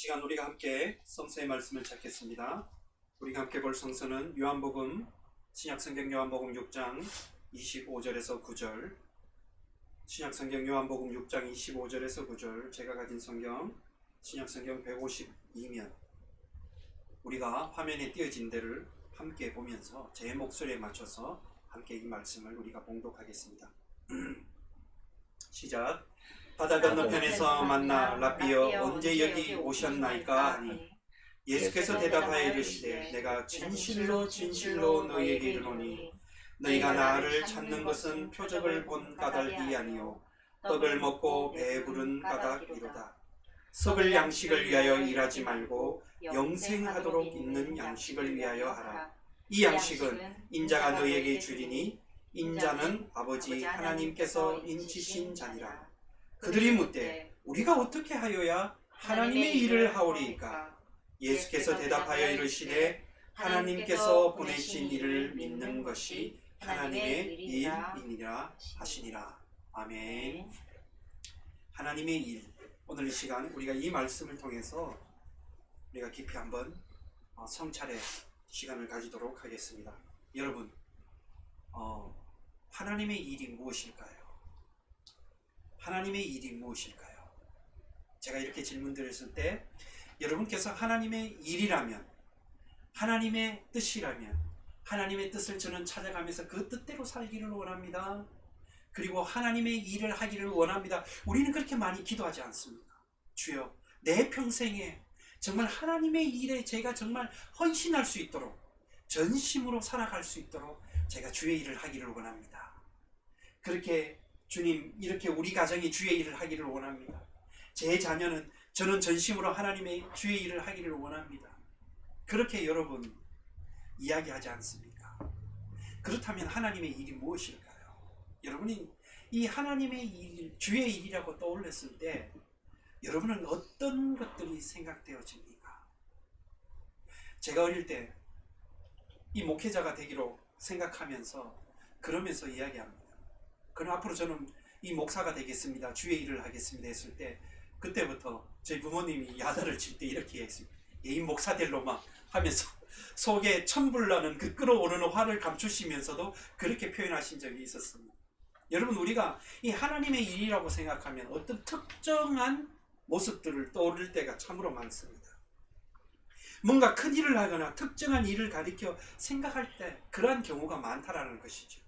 시간 우리가 함께 성서의 말씀을 찾겠습니다. 우리가 함께 볼 성서는 요한복음, 신약성경 요한복음 6장 25절에서 9절, 신약성경 요한복음 6장 25절에서 9절, 제가 가진 성경 신약성경 152면 우리가 화면에 띄어진 데를 함께 보면서 제 목소리에 맞춰서 함께 이 말씀을 우리가 봉독하겠습니다. 시작. 바다 건너편에서 만나 랍비여 언제 여기 오셨나이까 하니 예수께서 대답하여 이르시되 내가 진실로 진실로 너희에게 이르노니 너희가 나를 찾는 것은 표적을 본 까닭이 아니요 떡을 먹고 배부른 까닭이로다. 썩을 양식을 위하여 일하지 말고 영생하도록 있는 양식을 위하여 하라. 이 양식은 인자가 너희에게 주리니 인자는 아버지 하나님께서 인치신 자니라. 그들이 묻되 우리가 어떻게 하여야 하나님의 일을 하오리이까? 예수께서 대답하여 이르시되 하나님께서 보내신 이를 믿는 것이 하나님의 일이니라 하시니라. 아멘. 하나님의 일. 오늘 이 시간 우리가 이 말씀을 통해서 우리가 깊이 한번 성찰의 시간을 가지도록 하겠습니다. 여러분, 하나님의 일이 무엇일까요? 하나님의 일이 무엇일까요? 제가 이렇게 질문드렸을 때 여러분께서 하나님의 일이라면, 하나님의 뜻이라면 하나님의 뜻을 저는 찾아가면서 그 뜻대로 살기를 원합니다. 그리고 하나님의 일을 하기를 원합니다. 우리는 그렇게 많이 기도하지 않습니까? 주여, 내 평생에 정말 하나님의 일에 제가 정말 헌신할 수 있도록, 전심으로 살아갈 수 있도록 제가 주의 일을 하기를 원합니다. 그렇게 주님, 이렇게 우리 가정이 주의 일을 하기를 원합니다. 제 자녀는 저는 전심으로 하나님의 주의 일을 하기를 원합니다. 그렇게 여러분 이야기하지 않습니까? 그렇다면 하나님의 일이 무엇일까요? 여러분이 이 하나님의 일, 주의 일이라고 떠올렸을 때 여러분은 어떤 것들이 생각되어집니까? 제가 어릴 때 이 목회자가 되기로 생각하면서 그러면서 이야기합니다. 그럼 앞으로 저는 이 목사가 되겠습니다. 주의 일을 하겠습니다 했을 때 그때부터 저희 부모님이 야단을 칠 때 이렇게 했습니다. 이 목사 될 놈아 하면서 속에 천불나는 그 끓어오르는 화를 감추시면서도 그렇게 표현하신 적이 있었습니다. 여러분, 우리가 이 하나님의 일이라고 생각하면 어떤 특정한 모습들을 떠올릴 때가 참으로 많습니다. 뭔가 큰 일을 하거나 특정한 일을 가리켜 생각할 때 그러한 경우가 많다라는 것이죠.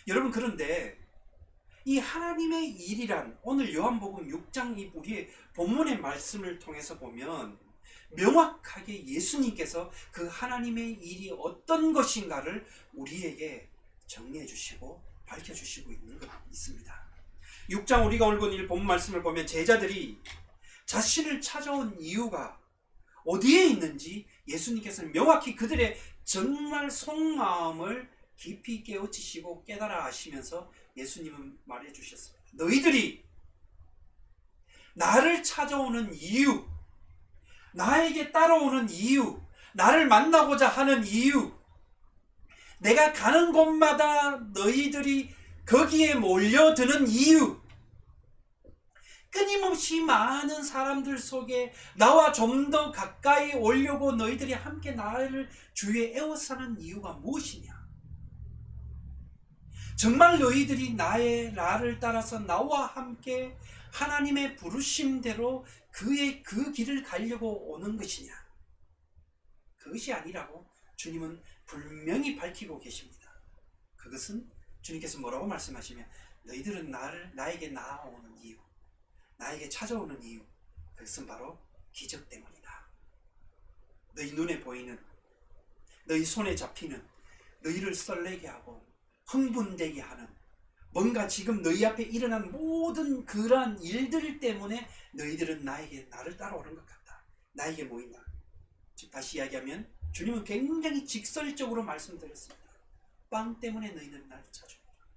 여러분, 그런데 이 하나님의 일이란 오늘 요한복음 6장 이 우리의 본문의 말씀을 통해서 보면 명확하게 예수님께서 그 하나님의 일이 어떤 것인가를 우리에게 정리해 주시고 밝혀 주시고 있는 것 있습니다. 6장 우리가 오늘 이 본 말씀을 보면 제자들이 자신을 찾아온 이유가 어디에 있는지 예수님께서는 명확히 그들의 정말 속마음을 깊이 깨우치시고 깨달아 하시면서 예수님은 말해 주셨습니다. 너희들이 나를 찾아오는 이유, 나에게 따라오는 이유, 나를 만나고자 하는 이유, 내가 가는 곳마다 너희들이 거기에 몰려드는 이유, 끊임없이 많은 사람들 속에 나와 좀 더 가까이 오려고 너희들이 함께 나를 주위에 에워싸는 이유가 무엇이냐? 정말 너희들이 나를 따라서 나와 함께 하나님의 부르심대로 그의 그 길을 가려고 오는 것이냐? 그것이 아니라고 주님은 분명히 밝히고 계십니다. 그것은 주님께서 뭐라고 말씀하시면 너희들은 나에게 나아오는 이유, 나에게 찾아오는 이유, 그것은 바로 기적 때문이다. 너희 눈에 보이는, 너희 손에 잡히는, 너희를 설레게 하고 흥분되게 하는 뭔가 지금 너희 앞에 일어난 모든 그러한 일들 때문에 너희들은 나를 따라오는 것 같다. 나에게 모인다. 즉 다시 이야기하면 주님은 굉장히 직설적으로 말씀드렸습니다. 빵 때문에 너희는 나를 찾아온다.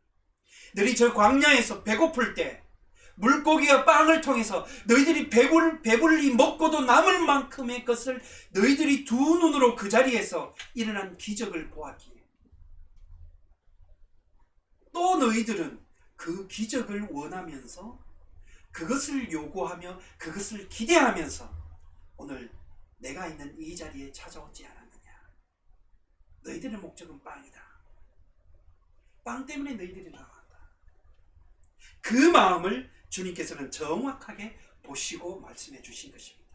너희 저 광야에서 배고플 때 물고기와 빵을 통해서 너희들이 배불리 먹고도 남을 만큼의 것을 너희들이 두 눈으로 그 자리에서 일어난 기적을 보았기에 또 너희들은 그 기적을 원하면서 그것을 요구하며 그것을 기대하면서 오늘 내가 있는 이 자리에 찾아오지 않았느냐. 너희들의 목적은 빵이다. 빵 때문에 너희들이 나왔다. 그 마음을 주님께서는 정확하게 보시고 말씀해 주신 것입니다.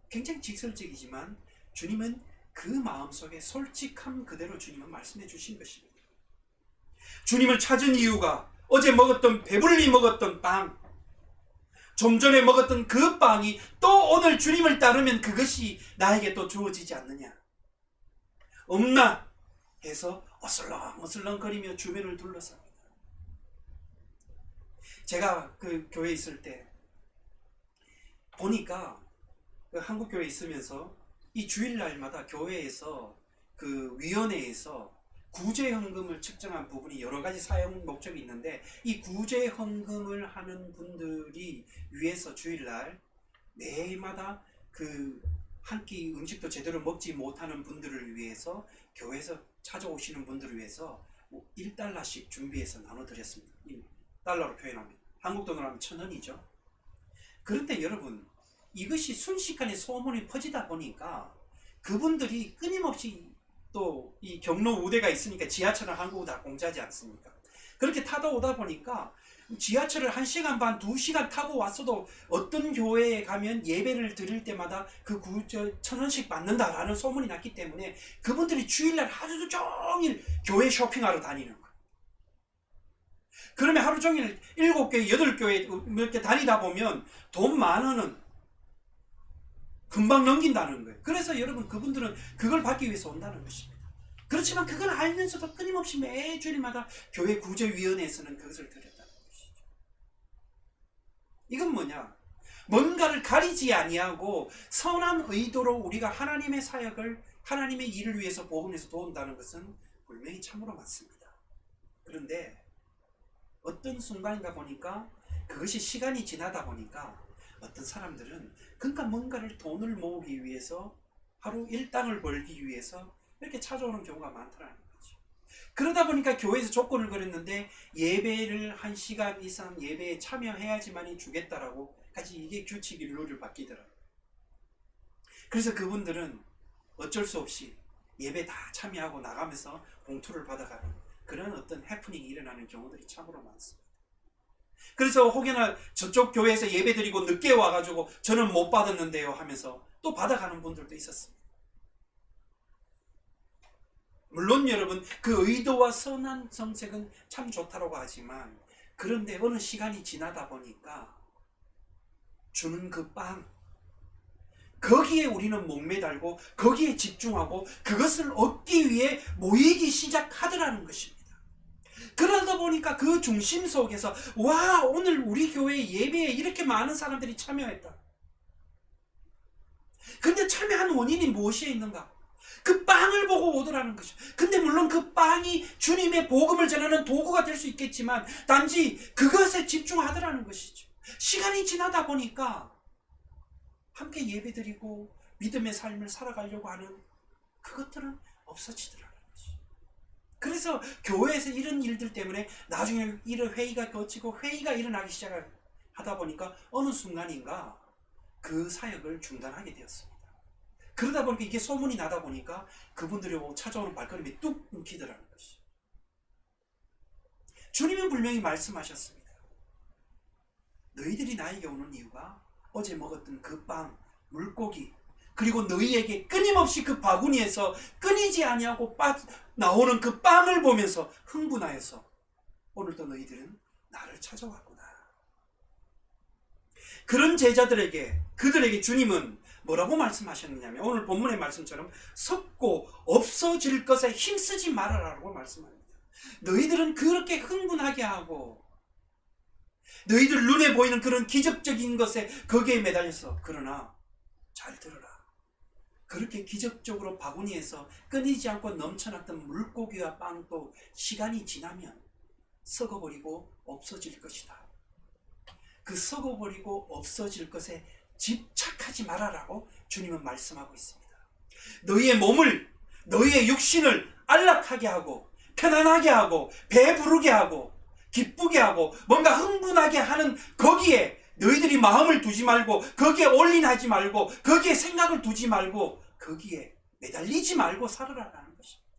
굉장히 직설적이지만 주님은 그 마음속에 솔직함 그대로 주님은 말씀해 주신 것입니다. 주님을 찾은 이유가 어제 먹었던 배불리 먹었던 빵, 좀 전에 먹었던 그 빵이 또 오늘 주님을 따르면 그것이 나에게 또 주어지지 않느냐. 없나 해서 어슬렁어슬렁거리며 주변을 둘러쌉니다. 제가 그 교회에 있을 때 보니까 그 한국 교회에 있으면서 이 주일날마다 교회에서 그 위원회에서 구제헌금을 측정한 부분이 여러 가지 사용 목적이 있는데 이 구제헌금을 하는 분들이 위해서 주일날 매일마다 그 한 끼 음식도 제대로 먹지 못하는 분들을 위해서 교회에서 찾아오시는 분들을 위해서 1달러씩 준비해서 나눠드렸습니다. 달러로 표현하면 한국 돈으로 하면 1,000원이죠. 그런데 여러분 이것이 순식간에 소문이 퍼지다 보니까 그분들이 끊임없이 또 이 경로 우대가 있으니까 지하철은 한국은 다 공짜지 않습니까? 그렇게 타다 오다 보니까 지하철을 1시간 반, 2시간 타고 왔어도 어떤 교회에 가면 예배를 드릴 때마다 그 1,000원씩 받는다라는 소문이 났기 때문에 그분들이 주일날 하루 종일 교회 쇼핑하러 다니는 거예요. 그러면 하루 종일 7교회, 8교회 이렇게 다니다 보면 돈 10,000원은 금방 넘긴다는 거예요. 그래서 여러분 그분들은 그걸 받기 위해서 온다는 것입니다. 그렇지만 그걸 알면서도 끊임없이 매주일마다 교회 구제위원회에서는 그것을 드렸다는 것이죠. 이건 뭐냐? 뭔가를 가리지 아니하고 선한 의도로 우리가 하나님의 사역을 하나님의 일을 위해서 복음에서 도운다는 것은 분명히 참으로 맞습니다. 그런데 어떤 순간인가 보니까 그것이 시간이 지나다 보니까 어떤 사람들은 그러니까 뭔가를 돈을 모으기 위해서 하루 일당을 벌기 위해서 이렇게 찾아오는 경우가 많더라는 거죠. 그러다 보니까 교회에서 조건을 걸었는데 예배를 1시간 이상 예배에 참여해야지만이 주겠다라고 까지 이게 규칙이 룰을 바뀌더라고요. 그래서 그분들은 어쩔 수 없이 예배 다 참여하고 나가면서 봉투를 받아가는 그런 어떤 해프닝이 일어나는 경우들이 참으로 많습니다. 그래서 혹여나 저쪽 교회에서 예배 드리고 늦게 와가지고 저는 못 받았는데요 하면서 또 받아가는 분들도 있었습니다. 물론 여러분 그 의도와 선한 정책은 참 좋다고 하지만 그런데 어느 시간이 지나다 보니까 주는 그 빵 거기에 우리는 목매달고 거기에 집중하고 그것을 얻기 위해 모이기 시작하더라는 것입니다. 그러다 보니까 그 중심 속에서 와 오늘 우리 교회 예배에 이렇게 많은 사람들이 참여했다. 근데 참여한 원인이 무엇에 있는가? 그 빵을 보고 오더라는 것이죠. 근데 물론 그 빵이 주님의 복음을 전하는 도구가 될 수 있겠지만 단지 그것에 집중하더라는 것이죠. 시간이 지나다 보니까 함께 예배드리고 믿음의 삶을 살아가려고 하는 그것들은 없어지더라는 것이죠. 그래서 교회에서 이런 일들 때문에 나중에 이런 회의가 거치고 회의가 일어나기 시작하다 보니까 어느 순간인가 그 사역을 중단하게 되었습니다. 그러다 보니까 이게 소문이 나다 보니까 그분들이 찾아오는 발걸음이 뚝 끊기더라는 것이죠. 주님은 분명히 말씀하셨습니다. 너희들이 나에게 오는 이유가 어제 먹었던 그 빵, 물고기 그리고 너희에게 끊임없이 그 바구니에서 끊이지 아니하고 나오는 그 빵을 보면서 흥분하여서 오늘도 너희들은 나를 찾아왔구나. 그런 제자들에게 그들에게 주님은 뭐라고 말씀하셨느냐면 오늘 본문의 말씀처럼 썩고 없어질 것에 힘쓰지 말아라라고 말씀합니다. 너희들은 그렇게 흥분하게 하고 너희들 눈에 보이는 그런 기적적인 것에 거기에 매달려서 그러나 잘 들어라. 그렇게 기적적으로 바구니에서 끊이지 않고 넘쳐났던 물고기와 빵도 시간이 지나면 썩어버리고 없어질 것이다. 그 썩어버리고 없어질 것에 집착하지 말아라고 주님은 말씀하고 있습니다. 너희의 몸을 너희의 육신을 안락하게 하고 편안하게 하고 배부르게 하고 기쁘게 하고 뭔가 흥분하게 하는 거기에 너희들이 마음을 두지 말고 거기에 올인하지 말고 거기에 생각을 두지 말고 거기에 매달리지 말고 살아라라는 것입니다.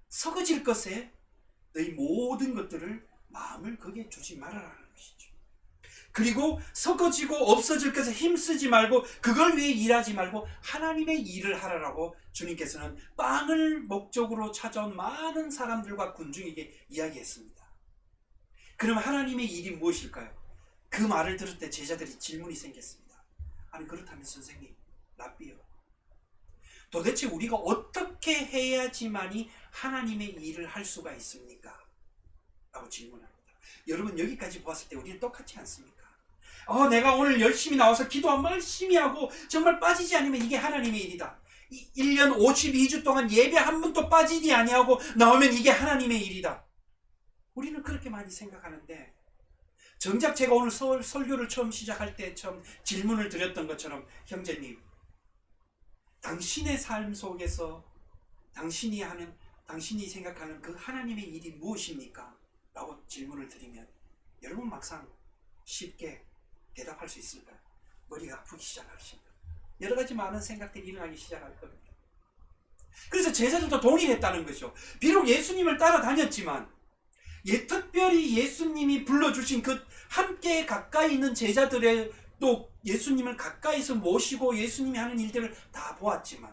썩어질 것에 너희 모든 것들을 마음을 거기에 두지 말아라는 것이죠. 그리고 썩어지고 없어질 것에 힘쓰지 말고 그걸 위해 일하지 말고 하나님의 일을 하라라고 주님께서는 빵을 목적으로 찾아온 많은 사람들과 군중에게 이야기했습니다. 그럼 하나님의 일이 무엇일까요? 그 말을 들을 때 제자들이 질문이 생겼습니다. 아니 그렇다면 선생님, 랍비요, 도대체 우리가 어떻게 해야지만이 하나님의 일을 할 수가 있습니까? 라고 질문합니다. 여러분 여기까지 보았을 때 우리는 똑같지 않습니까? 내가 오늘 열심히 나와서 기도 열심히 하고 정말 빠지지 않으면 이게 하나님의 일이다. 1년 52주 동안 예배 한 번도 빠지지 아니하고 나오면 이게 하나님의 일이다. 우리는 그렇게 많이 생각하는데 정작 제가 오늘 설교를 처음 시작할 때 처음 질문을 드렸던 것처럼 형제님, 당신의 삶 속에서 당신이 생각하는 그 하나님의 일이 무엇입니까? 라고 질문을 드리면 여러분 막상 쉽게 대답할 수 있을까요? 머리가 아프기 시작하십니다. 여러 가지 많은 생각들이 일어나기 시작할 겁니다. 그래서 제자들도 동일했다는 거죠. 비록 예수님을 따라다녔지만 특별히 예수님이 불러주신 그 함께 가까이 있는 제자들의 또 예수님을 가까이서 모시고 예수님이 하는 일들을 다 보았지만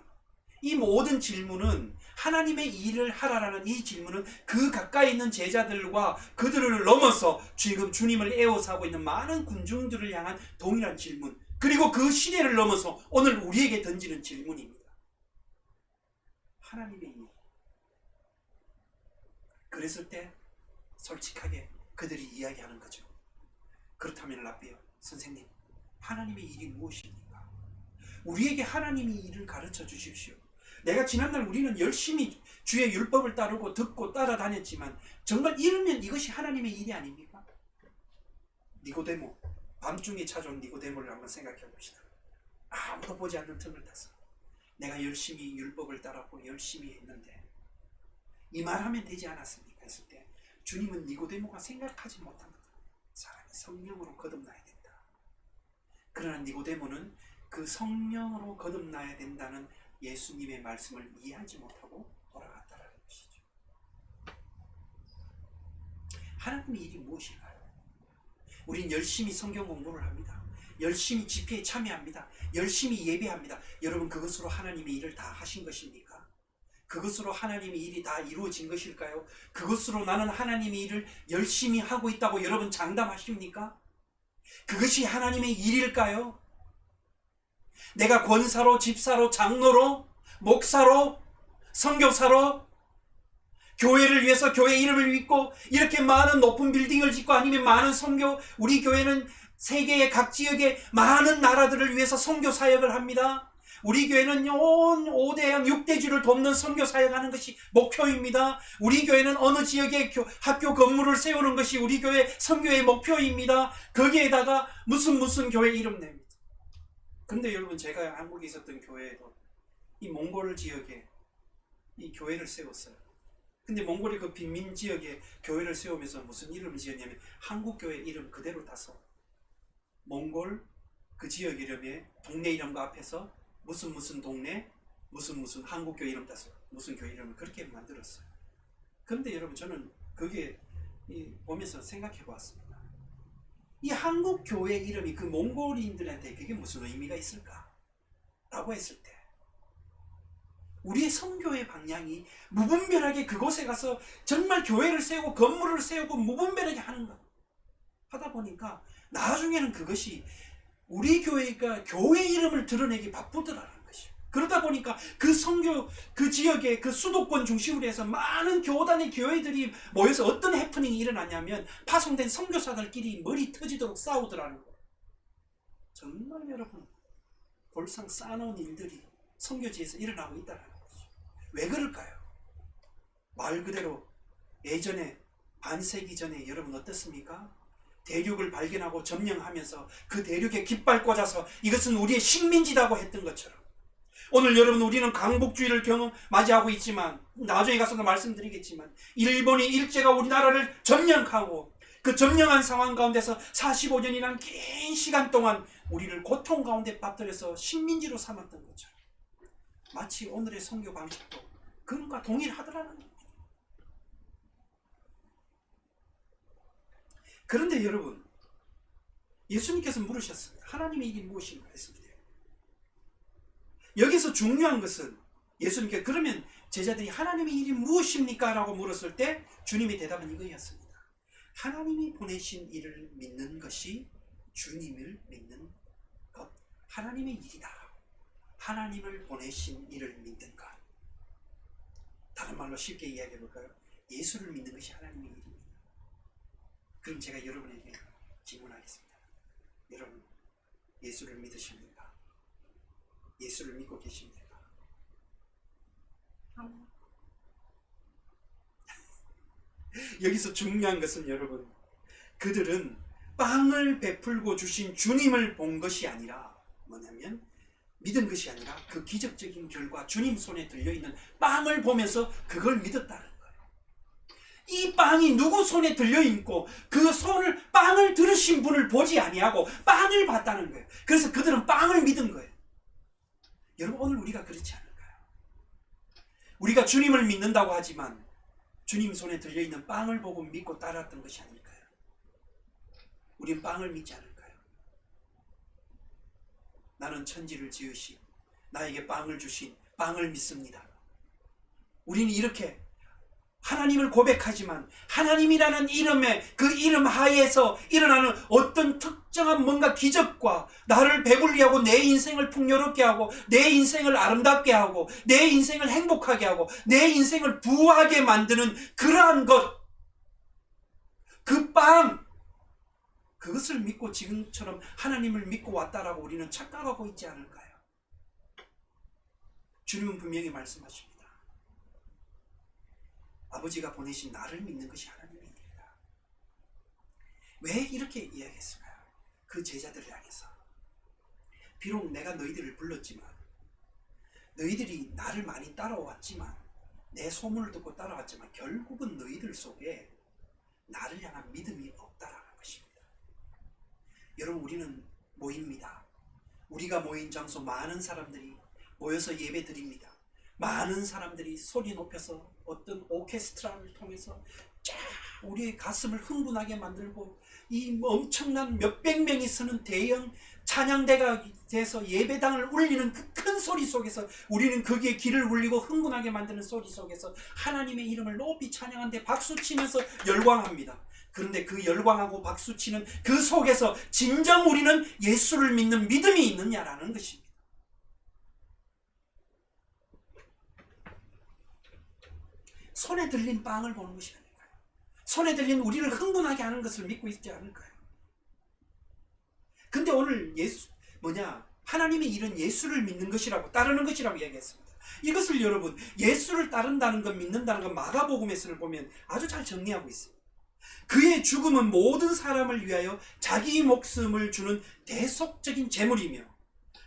이 모든 질문은 하나님의 일을 하라라는 이 질문은 그 가까이 있는 제자들과 그들을 넘어서 지금 주님을 애워싸고 있는 많은 군중들을 향한 동일한 질문, 그리고 그 시대를 넘어서 오늘 우리에게 던지는 질문입니다. 하나님의 일. 그랬을 때 솔직하게 그들이 이야기하는 거죠. 그렇다면 랍비요, 선생님, 하나님의 일이 무엇입니까? 우리에게 하나님의 일을 가르쳐 주십시오. 내가 지난날 우리는 열심히 주의 율법을 따르고 듣고 따라다녔지만 정말 이러면 이것이 하나님의 일이 아닙니까? 니고데모, 밤중에 찾아온 니고데모를 한번 생각해 봅시다. 아무도 보지 않는 틈을 타서 내가 열심히 율법을 따랐고 열심히 했는데 이 말하면 되지 않았습니까? 했을 때 주님은 니고데모가 생각하지 못한 사람이 성령으로 거듭나야 된다. 그러나 니고데모는 그 성령으로 거듭나야 된다는 예수님의 말씀을 이해하지 못하고 돌아갔다는 것이죠. 하나님의 일이 무엇일까요? 우린 열심히 성경 공부를 합니다. 열심히 집회에 참여합니다. 열심히 예배합니다. 여러분 그것으로 하나님의 일을 다 하신 것입니까? 그것으로 하나님의 일이 다 이루어진 것일까요? 그것으로 나는 하나님의 일을 열심히 하고 있다고 여러분 장담하십니까? 그것이 하나님의 일일까요? 내가 권사로, 집사로, 장로로, 목사로, 선교사로 교회를 위해서 교회 이름을 믿고 이렇게 많은 높은 빌딩을 짓고 아니면 많은 선교, 우리 교회는 세계의 각 지역의 많은 나라들을 위해서 선교 사역을 합니다. 우리 교회는 온 5대양 6대주를 돕는 선교 사역하는 것이 목표입니다. 우리 교회는 어느 지역에 학교 건물을 세우는 것이 우리 교회 선교의 목표입니다. 거기에다가 무슨 교회 이름 냅니다. 근데 여러분 제가 한국에 있었던 교회에도 이 몽골 지역에 이 교회를 세웠어요. 근데 몽골의 그 빈민 지역에 교회를 세우면서 무슨 이름을 지었냐면 한국 교회 이름 그대로 따서 몽골 그 지역 이름에 동네 이름과 앞에서 무슨 동네 무슨 한국 교회 이름 따서 무슨 교회 이름을 그렇게 만들었어요. 그런데 여러분 저는 그게 보면서 생각해 보았습니다. 이 한국 교회 이름이 그 몽골인들한테 그게 무슨 의미가 있을까? 라고 했을 때 우리의 선교의 방향이 무분별하게 그곳에 가서 정말 교회를 세우고 건물을 세우고 무분별하게 하는 것 하다 보니까 나중에는 그것이 우리 교회가 교회 이름을 드러내기 바쁘더라는 것이에요. 그러다 보니까 그 선교 그 지역의 그 수도권 중심으로 해서 많은 교단의 교회들이 모여서 어떤 해프닝이 일어났냐면 파송된 선교사들끼리 머리 터지도록 싸우더라는 거예요. 정말 여러분 볼상 쌓아놓은 일들이 선교지에서 일어나고 있다는 거죠. 왜 그럴까요? 말 그대로 예전에 반세기 전에 여러분 어떻습니까? 대륙을 발견하고 점령하면서 그 대륙에 깃발 꽂아서 이것은 우리의 식민지라고 했던 것처럼 오늘 여러분 우리는 강복주의를 맞이하고 있지만 나중에 가서도 말씀드리겠지만 일본이 일제가 우리나라를 점령하고 그 점령한 상황 가운데서 45년이란 긴 시간 동안 우리를 고통 가운데 빠뜨려서 식민지로 삼았던 것처럼 마치 오늘의 선교 방식도 그것과 동일하더라는 겁니다. 그런데 여러분, 예수님께서 물으셨습니다. 하나님의 일이 무엇인가 했습니다. 여기서 중요한 것은 예수님께 그러면 제자들이 하나님의 일이 무엇입니까? 라고 물었을 때 주님의 대답은 이거였습니다. 하나님이 보내신 일을 믿는 것이 주님을 믿는 것, 하나님의 일이다. 하나님을 보내신 일을 믿는 것. 다른 말로 쉽게 이야기해 볼까요? 예수를 믿는 것이 하나님의 일입니다. 그럼 제가 여러분에게 질문하겠습니다. 여러분, 예수를 믿으십니까? 예수를 믿고 계십니까? 여기서 중요한 것은 여러분, 그들은 빵을 베풀고 주신 주님을 본 것이 아니라 뭐냐면 믿은 것이 아니라 그 기적적인 결과 주님 손에 들려있는 빵을 보면서 그걸 믿었다는 거예요. 이 빵이 누구 손에 들려있고 그 손을 빵을 들으신 분을 보지 아니하고 빵을 봤다는 거예요. 그래서 그들은 빵을 믿은 거예요. 여러분, 오늘 우리가 그렇지 않을까요? 우리가 주님을 믿는다고 하지만 주님 손에 들려있는 빵을 보고 믿고 따랐던 것이 아닐까요? 우린 빵을 믿지 않을까요? 나는 천지를 지으신 나에게 빵을 주신 빵을 믿습니다. 우리는 이렇게 하나님을 고백하지만 하나님이라는 이름에 그 이름 하에서 일어나는 어떤 특정한 뭔가 기적과 나를 배불리하고 내 인생을 풍요롭게 하고 내 인생을 아름답게 하고 내 인생을 행복하게 하고 내 인생을 부하게 만드는 그러한 것, 그 빵, 그것을 믿고 지금처럼 하나님을 믿고 왔다라고 우리는 착각하고 있지 않을까요? 주님은 분명히 말씀하십니다. 아버지가 보내신 나를 믿는 것이 하나님의 일이다. 왜 이렇게 이야기했을까요? 그 제자들을 향해서 비록 내가 너희들을 불렀지만 너희들이 나를 많이 따라왔지만 내 소문을 듣고 따라왔지만 결국은 너희들 속에 나를 향한 믿음이 없다라는 것입니다. 여러분, 우리는 모입니다. 우리가 모인 장소 많은 사람들이 모여서 예배 드립니다. 많은 사람들이 소리 높여서 어떤 오케스트라를 통해서 쫙 우리의 가슴을 흥분하게 만들고 이 엄청난 몇백 명이 서는 대형 찬양대가 돼서 예배당을 울리는 그 큰 소리 속에서 우리는 거기에 귀를 울리고 흥분하게 만드는 소리 속에서 하나님의 이름을 높이 찬양하는데 박수치면서 열광합니다. 그런데 그 열광하고 박수치는 그 속에서 진정 우리는 예수를 믿는 믿음이 있느냐라는 것입니다. 손에 들린 빵을 보는 것이 아닐까요? 손에 들린 우리를 흥분하게 하는 것을 믿고 있지 않을까요? 근데 오늘 하나님의 일은 예수를 믿는 것이라고, 따르는 것이라고 이야기했습니다. 이것을 여러분, 예수를 따른다는 것, 믿는다는 것 마가복음에서를 보면 아주 잘 정리하고 있습니다. 그의 죽음은 모든 사람을 위하여 자기 목숨을 주는 대속적인 제물이며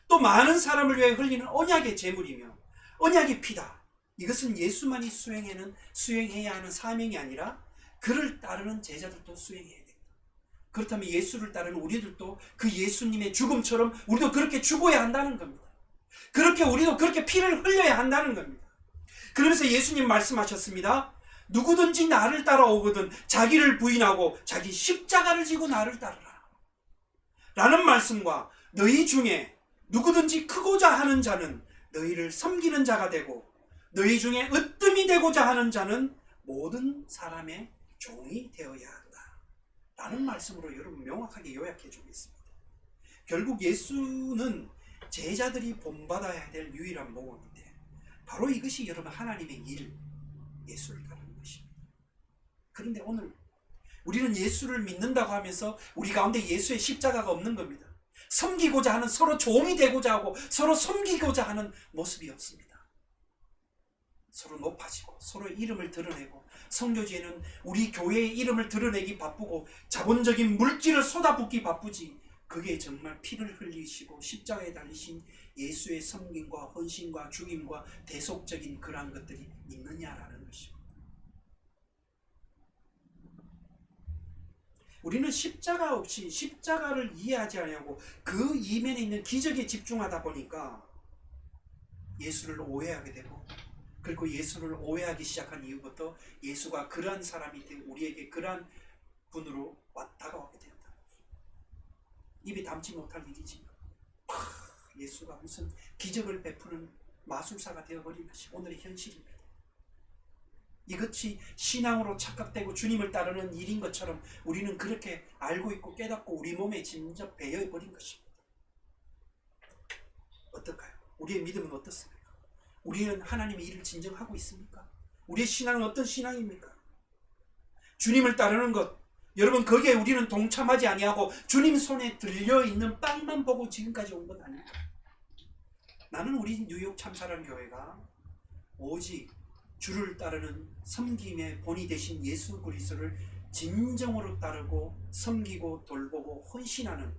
또 많은 사람을 위하여 흘리는 언약의 제물이며 언약의 피다. 이것은 예수만이 수행해야 하는 사명이 아니라 그를 따르는 제자들도 수행해야 된다. 그렇다면 예수를 따르는 우리들도 그 예수님의 죽음처럼 우리도 그렇게 죽어야 한다는 겁니다. 우리도 그렇게 피를 흘려야 한다는 겁니다. 그러면서 예수님 말씀하셨습니다. 누구든지 나를 따라오거든 자기를 부인하고 자기 십자가를 지고 나를 따르라 라는 말씀과 너희 중에 누구든지 크고자 하는 자는 너희를 섬기는 자가 되고 너희 중에 으뜸이 되고자 하는 자는 모든 사람의 종이 되어야 한다 라는 말씀으로 여러분 명확하게 요약해 주고 있습니다. 결국 예수는 제자들이 본받아야 될 유일한 모범인데 바로 이것이 여러분 하나님의 일, 예수를 따르는 것입니다. 그런데 오늘 우리는 예수를 믿는다고 하면서 우리 가운데 예수의 십자가가 없는 겁니다. 섬기고자 하는, 서로 종이 되고자 하고 서로 섬기고자 하는 모습이 없습니다. 서로 높아지고 서로 이름을 드러내고 성교지에는 우리 교회의 이름을 드러내기 바쁘고 자본적인 물질을 쏟아붓기 바쁘지 그게 정말 피를 흘리시고 십자가에 달리신 예수의 섬김과 헌신과 죽임과 대속적인 그러한 것들이 있느냐라는 것입니다. 우리는 십자가 없이 십자가를 이해하지 않냐고 그 이면에 있는 기적에 집중하다 보니까 예수를 오해하게 되고, 그리고 예수를 오해하기 시작한 이후부터 예수가 그러한 사람이 되고 우리에게 그러한 분으로 다가오게 된다. 입에 담지 못할 일이지. 예수가 무슨 기적을 베푸는 마술사가 되어버린 것이 오늘의 현실입니다. 이것이 신앙으로 착각되고 주님을 따르는 일인 것처럼 우리는 그렇게 알고 있고 깨닫고 우리 몸에 진짜 배어버린 것입니다. 어떨까요? 우리의 믿음은 어떻습니까? 우리는 하나님의 일을 진정하고 있습니까? 우리의 신앙은 어떤 신앙입니까? 주님을 따르는 것, 여러분 거기에 우리는 동참하지 아니하고 주님 손에 들려있는 빵만 보고 지금까지 온 것 아닙니까? 나는 우리 뉴욕 참사랑 교회가 오직 주를 따르는 섬김의 본이 되신 예수 그리스도를 진정으로 따르고 섬기고 돌보고 헌신하는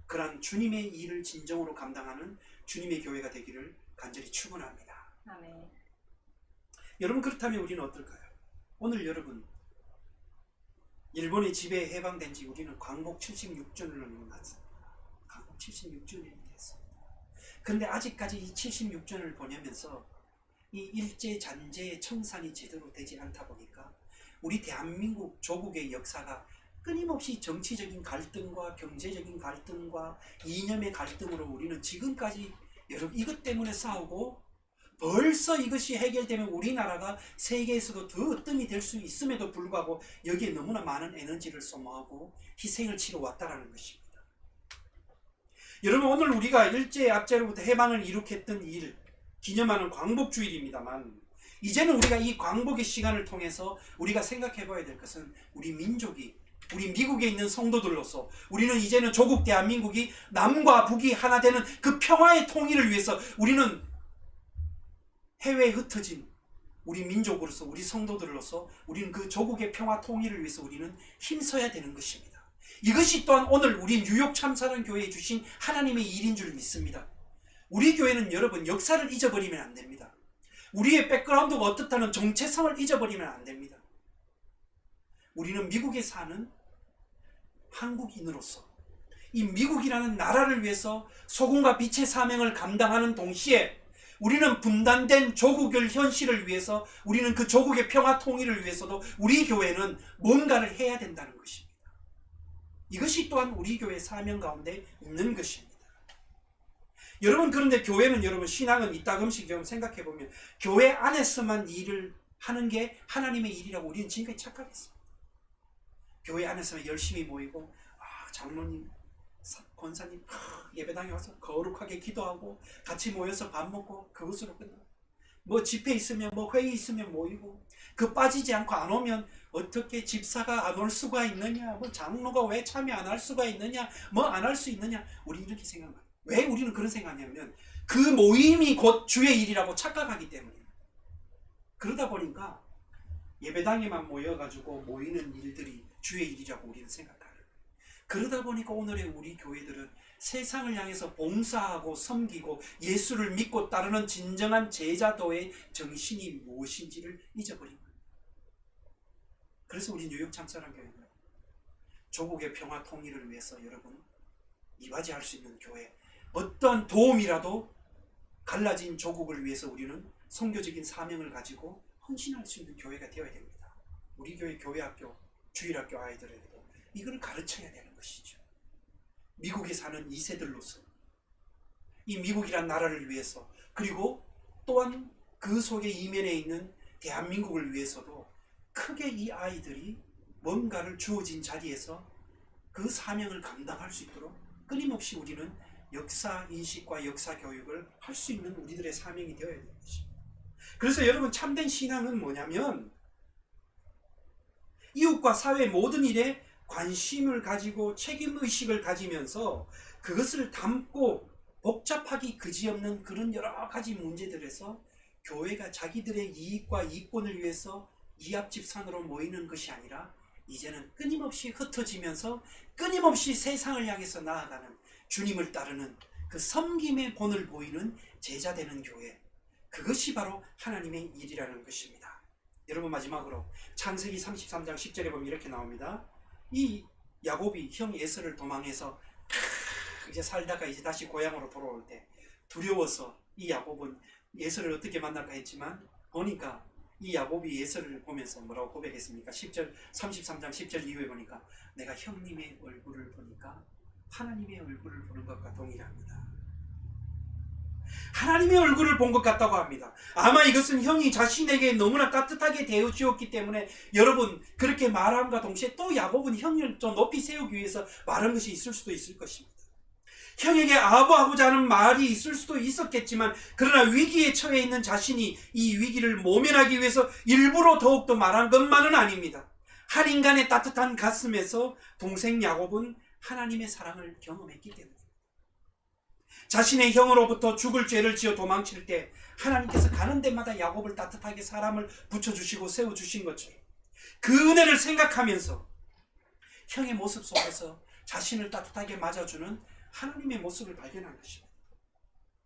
그러한 주님의 일을 진정으로 감당하는 주님의 교회가 되기를 간절히 축원합니다. 아멘. 여러분 그렇다면 우리는 어떨까요? 오늘 여러분 일본의 지배에 해방된 지 우리는 광복 76주년을 맞습니다. 광복 76주년이 됐습니다. 그런데 아직까지 이 76주년을 보내면서 이 일제 잔재의 청산이 제대로 되지 않다 보니까 우리 대한민국 조국의 역사가 끊임없이 정치적인 갈등과 경제적인 갈등과 이념의 갈등으로 우리는 지금까지 여러분 이것 때문에 싸우고, 벌써 이것이 해결되면 우리나라가 세계에서도 더 뜸이 될 수 있음에도 불구하고 여기에 너무나 많은 에너지를 소모하고 희생을 치러 왔다라는 것입니다. 여러분 오늘 우리가 일제 압제로부터 해방을 이룩했던 일 기념하는 광복주일입니다만, 이제는 우리가 이 광복의 시간을 통해서 우리가 생각해 봐야 될 것은 우리 민족이, 우리 미국에 있는 성도들로서 우리는 이제는 조국 대한민국이 남과 북이 하나 되는 그 평화의 통일을 위해서 우리는 해외에 흩어진 우리 민족으로서 우리 성도들로서 우리는 그 조국의 평화 통일을 위해서 우리는 힘써야 되는 것입니다. 이것이 또한 오늘 우리 뉴욕 참사랑 교회에 주신 하나님의 일인 줄 믿습니다. 우리 교회는 여러분 역사를 잊어버리면 안 됩니다. 우리의 백그라운드가 어떻다는 정체성을 잊어버리면 안 됩니다. 우리는 미국에 사는 한국인으로서 이 미국이라는 나라를 위해서 소금과 빛의 사명을 감당하는 동시에 우리는 분단된 조국의 현실을 위해서, 우리는 그 조국의 평화 통일을 위해서도 우리 교회는 뭔가를 해야 된다는 것입니다. 이것이 또한 우리 교회의 사명 가운데 있는 것입니다. 여러분 그런데 교회는, 여러분 신앙은 이따금씩 좀 생각해 보면 교회 안에서만 일을 하는 게 하나님의 일이라고 우리는 지금까지 착각했습니다. 교회 안에서만 열심히 모이고 장로님, 권사님 예배당에 와서 거룩하게 기도하고 같이 모여서 밥 먹고 그것으로 끝나. 뭐 집회 있으면 뭐 회의 있으면 모이고, 그 빠지지 않고 안 오면 어떻게 집사가 안 올 수가 있느냐, 뭐 장로가 왜 참여 안 할 수가 있느냐, 뭐 안 할 수 있느냐, 우리 이렇게 생각해요. 왜 우리는 그런 생각하냐면 그 모임이 곧 주의 일이라고 착각하기 때문이에요. 그러다 보니까 예배당에만 모여가지고 모이는 일들이 주의 일이라고 우리는 생각하는. 그러다 보니까 오늘의 우리 교회들은 세상을 향해서 봉사하고 섬기고 예수를 믿고 따르는 진정한 제자도의 정신이 무엇인지를 잊어버린 거예요. 그래서 우리 뉴욕 참사랑 교회는 조국의 평화 통일을 위해서 여러분 이바지할 수 있는 교회, 어떤 도움이라도 갈라진 조국을 위해서 우리는 선교적인 사명을 가지고 헌신할 수 있는 교회가 되어야 됩니다. 우리 교회 교회학교, 주일학교 아이들에게도 이걸 가르쳐야 되는 것이죠. 미국에 사는 2세들로서 이 미국이란 나라를 위해서, 그리고 또한 그 속에 이면에 있는 대한민국을 위해서도 크게 이 아이들이 뭔가를 주어진 자리에서 그 사명을 감당할 수 있도록 끊임없이 우리는 역사 인식과 역사 교육을 할 수 있는 우리들의 사명이 되어야 되는 것입니다. 그래서 여러분 참된 신앙은 뭐냐면 이웃과 사회 모든 일에 관심을 가지고 책임의식을 가지면서 그것을 담고 복잡하기 그지없는 그런 여러 가지 문제들에서 교회가 자기들의 이익과 이권을 위해서 이합집산으로 모이는 것이 아니라 이제는 끊임없이 흩어지면서 끊임없이 세상을 향해서 나아가는, 주님을 따르는 그 섬김의 본을 보이는 제자 되는 교회, 그것이 바로 하나님의 일이라는 것입니다. 여러분 마지막으로 창세기 33장 10절에 보면 이렇게 나옵니다. 이 야곱이 형 에서를 도망해서 이제 살다가 이제 다시 고향으로 돌아올 때 두려워서 이 야곱은 에서를 어떻게 만날까 했지만 보니까 이 야곱이 에서를 보면서 뭐라고 고백했습니까? 10절 33장 10절 이후에 보니까 내가 형님의 얼굴을 보니까 하나님의 얼굴을 보는 것과 동일합니다. 하나님의 얼굴을 본 것 같다고 합니다. 아마 이것은 형이 자신에게 너무나 따뜻하게 대해주었기 때문에 여러분 그렇게 말함과 동시에 또 야곱은 형을 좀 높이 세우기 위해서 말한 것이 있을 수도 있을 것입니다. 형에게 아부하고자 하는 말이 있을 수도 있었겠지만 그러나 위기에 처해 있는 자신이 이 위기를 모면하기 위해서 일부러 더욱더 말한 것만은 아닙니다. 한 인간의 따뜻한 가슴에서 동생 야곱은 하나님의 사랑을 경험했기 때문입니다. 자신의 형으로부터 죽을 죄를 지어 도망칠 때 하나님께서 가는 데마다 야곱을 따뜻하게 사람을 붙여주시고 세워주신 것처럼 그 은혜를 생각하면서 형의 모습 속에서 자신을 따뜻하게 맞아주는 하나님의 모습을 발견한 것입니다.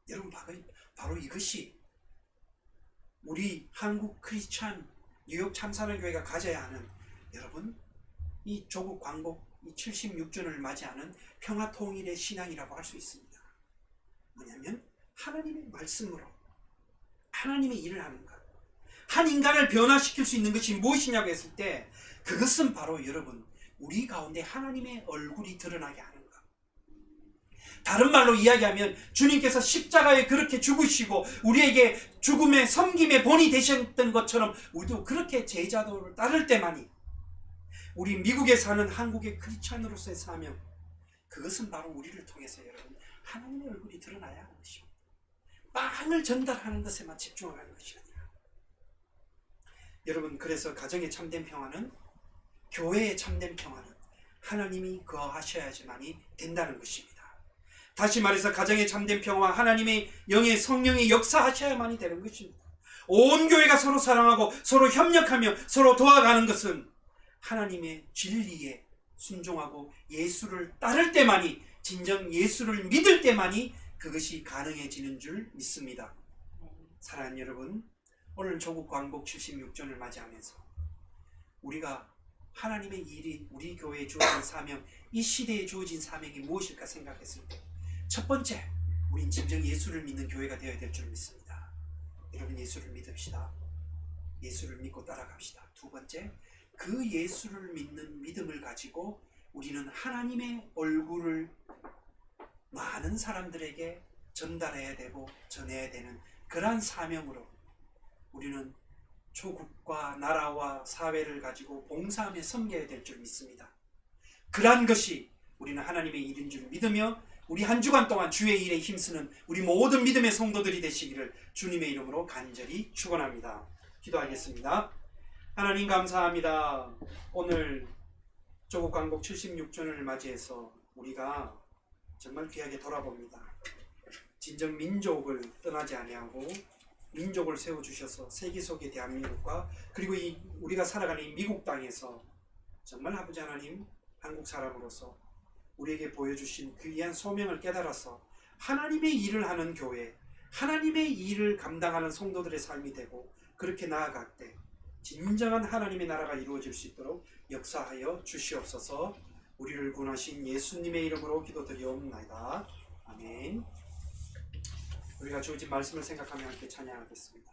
여러분 바로 이것이 우리 한국 크리스찬 뉴욕 참사랑교회가 가져야 하는 여러분 이 조국 광복 76주년을 맞이하는 평화통일의 신앙이라고 할 수 있습니다. 뭐냐면 하나님의 말씀으로 하나님의 일을 하는 것. 한 인간을 변화시킬 수 있는 것이 무엇이냐고 했을 때 그것은 바로 여러분 우리 가운데 하나님의 얼굴이 드러나게 하는 것. 다른 말로 이야기하면 주님께서 십자가에 그렇게 죽으시고 우리에게 죽음의 섬김의 본이 되셨던 것처럼 우리도 그렇게 제자도를 따를 때만이 우리 미국에 사는 한국의 크리스찬으로서의 사명 그것은 바로 우리를 통해서 여러분 하나님의 얼굴이 드러나야 하는 것입니다. 빵을 전달하는 것에만 집중하는 것이 아니라 여러분 그래서 가정의 참된 평화는 교회의 참된 평화는 하나님이 거하셔야지만이 된다는 것입니다. 다시 말해서 가정의 참된 평화와 하나님의 영의 성령이 역사하셔야만이 되는 것입니다. 온 교회가 서로 사랑하고 서로 협력하며 서로 도와가는 것은 하나님의 진리에 순종하고 예수를 따를 때만이 진정 예수를 믿을 때만이 그것이 가능해지는 줄 믿습니다. 사랑하는 여러분 오늘 조국 광복 76주년을 맞이하면서 우리가 하나님의 일이 우리 교회에 주어진 사명 이 시대에 주어진 사명이 무엇일까 생각했을 때 첫 번째 우린 진정 예수를 믿는 교회가 되어야 될 줄 믿습니다. 여러분 예수를 믿읍시다. 예수를 믿고 따라갑시다. 두 번째 그 예수를 믿는 믿음을 가지고 우리는 하나님의 얼굴을 많은 사람들에게 전달해야 되고 전해야 되는 그러한 사명으로 우리는 조국과 나라와 사회를 가지고 봉사하며 섬겨야 될 줄 믿습니다. 그러한 것이 우리는 하나님의 일인 줄 믿으며 우리 한 주간 동안 주의 일에 힘쓰는 우리 모든 믿음의 성도들이 되시기를 주님의 이름으로 간절히 축원합니다. 기도하겠습니다. 하나님 감사합니다. 오늘 조국 광복 76주년을 맞이해서 우리가 정말 귀하게 돌아봅니다. 진정 민족을 떠나지 아니하고 민족을 세워주셔서 세계 속의 대한민국과 그리고 우리가 살아가는 이 미국 땅에서 정말 아버지 하나님 한국 사람으로서 우리에게 보여주신 그 귀한 소명을 깨달아서 하나님의 일을 하는 교회 하나님의 일을 감당하는 성도들의 삶이 되고 그렇게 나아갈 때 진정한 하나님의 나라가 이루어질 수 있도록 역사하여 주시옵소서. 우리를 구원하신 예수님의 이름으로 기도드리옵나이다. 아멘. 우리가 주어진 말씀을 생각하며 함께 찬양하겠습니다.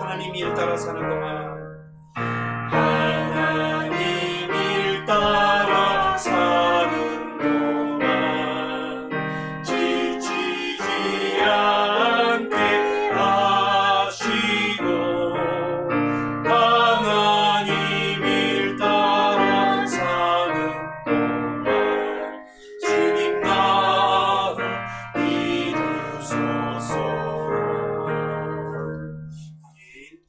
하나님 일 따라 사는 동안